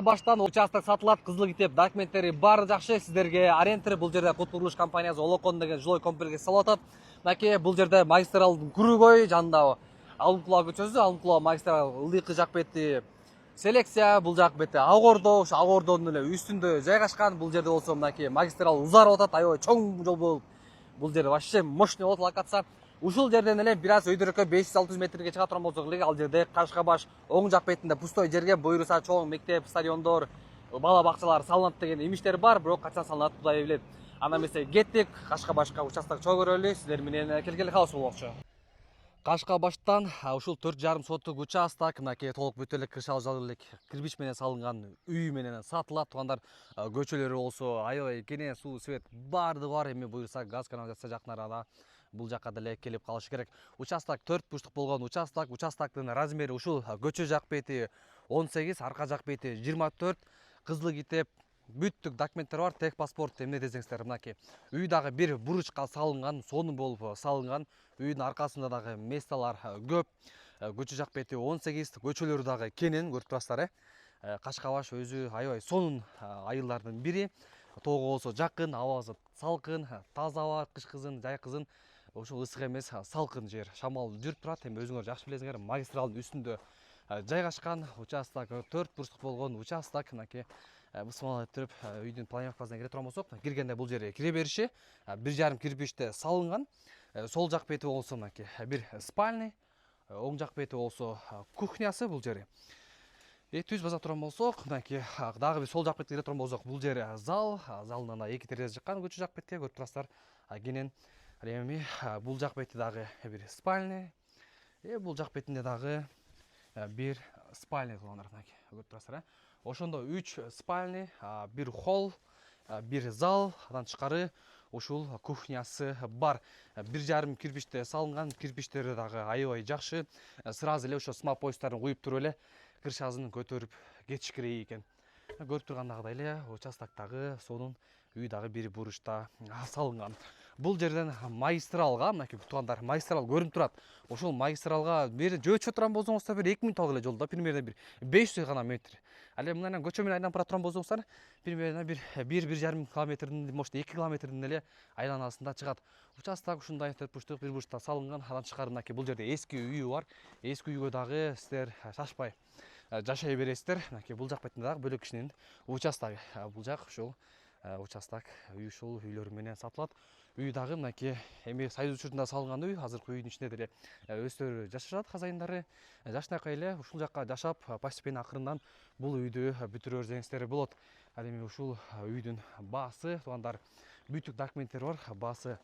баштан участок сатылат, кызыл китеп документтери баары жакшы. Сиздерге арендтер бул жерде Кут курулуш компаниясы Олокон деген жилой комплекс салып атат. Мынакей бул жерде магистралдын күрөгөй жанында Алынкулоо көчөсү, Алынкулоо магистрал ылдыйкы жак бети селекция, бул жак бети ак ордо, ошо ак ордонун эле үстүндө жайгашкан. Бул жерде болсо мынакей магистрал узарып атат, аябай чоң жол болуп. Бул жер вообще мощный болот локация. Ушул жерден эле бир аз өйдөрөккө 500-600 метрге чыга турган болсок эле ал жерде Кашкабаш оң жак бетинде пустой жерге буйруса чоң мектеп, стадиондор, бала бакчалар салынат деген имиштер бар, бирок качан салынат Кудай билет. Анда эмесе кеттик Кашкабашка, участок чогуу көрөлү, сиздер менен келгели калышуу болмокчу. Кашкабаштан ушул 4,5 соттук участок мынакей толук бүтө элек кыршал элек кирпич менен салынган үй менен сатылат. Туугандар, көчөлөрү болсо аябай кене, суу, свет баардыгы бар. Эми буюрса газ канализация жакын арада бул жакка деле келип калышы керек. Участок 4 бурчтук болгон участок. Участоктун размери ушул көчө жак бети 18, арка жак бети 24, кызыл китеп бүттүк документтер бар, тех паспорт эмне десеңиздер. Мынакей үй дагы бир буручка салынган, сонун болуп салынган. Үйдүн аркасында дагы месталар көп. Көчө жак бети 18, көчөлөрү дагы кенен, көрүп турасыздар. Кашкабаш өзү аябай сонун айылдардын бири. Тоого болсо жакын, абасы салкын, таза аба, кышкызын, жайкызын. Ошол ысык эмес, салкын жер, шамал жүрүп турат. Эми өзүңөр жакшы билесиңер, магистралдын үстүндө жайгашкан участок, 4 бурчтук болгон участок. Мынакей бысмалап үйдүн планировкасына кире турган болсок, киргенде бул жерге кире бериши 1,5 кирпичте салынган. Сол жак бети болсо мынакей бир спальный, оң жак бети болсо кухнясы бул жери. Түз баса турган болсок, мынакей дагы бир сол жак бетке кире турган болсок, бул жери зал, залынан да 2 терезе жаккан көчө жак бетке, көрүп турасыздар. Кенен эми бул жак бети дагы бир спальный, бул жак бетинде дагы бир спальный туугандар, мынакей көрүп турасыздар. Ошондо 3 спальный, бир холл, бир зал, андан тышкары ушул кухнясы бар. 1,5 кирпичте салынган, кирпичтери дагы аябай жакшы. Сразу эле ошо смап поисттарын куюп туруп эле кыршасын көтөрүп кетиш керек экен. Көрүп тургандагыдай эле участоктогу сонун үй дагы бир буручта салынган. Бул жерден магистралга, мынакей туугандар, магистрал көрүнүп турат. Ошол магистралга бир жөөчө турган болсоңуздар бир 2 мүнөт эле жолдо, примерно бир 500 гана метр. Ал эми мындан көчө менен айланып бара турган болсоңуздар, примерно бир 1,5 километрдин, может 2 километрдин эле айланасында чыгат. Участок ушундай 4 бурчтук, бир бурчта салынган. Андан тышкары мынакей бул жерде эски үйү бар. Эски үйгө дагы сиздер шашпай жашай бересиздер. Мынакей бул жак бетинде дагы бөлөк кишинин участогу. Бул жак ушул участок үй, ушул үйлөр менен сатылат. Үй дагы мынакей эми Союз учурунда салынган үй, азыркы үйдүн ичинде деле өздөрү жашашат, хозяиндары. Жашынакай эле ушул жакка жашап, постепенно акырындан бул үйдү бүтүрө берсеңиздер болот. Ал эми ушул үйдүн баасы, туугандар, бүттүк документтер бар. Баасы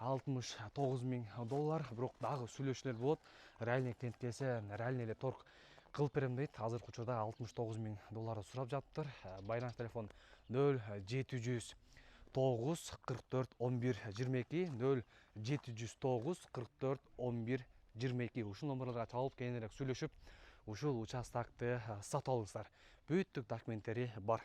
$69,000, бирок дагы сүйлөшүүлөр болот. Реальный клиент келсе, реальный эле торг кылып берем дейт. Азыркы учурда $69,000 сурап жатыптыр. Байланыш телефон 0709 44 11 22, 0709 44 11 22. Ушул номерлорго чалып кененирээк сүйлөшүп, ушул участокты сатып алыңыздар. Бүттүк документтери бар.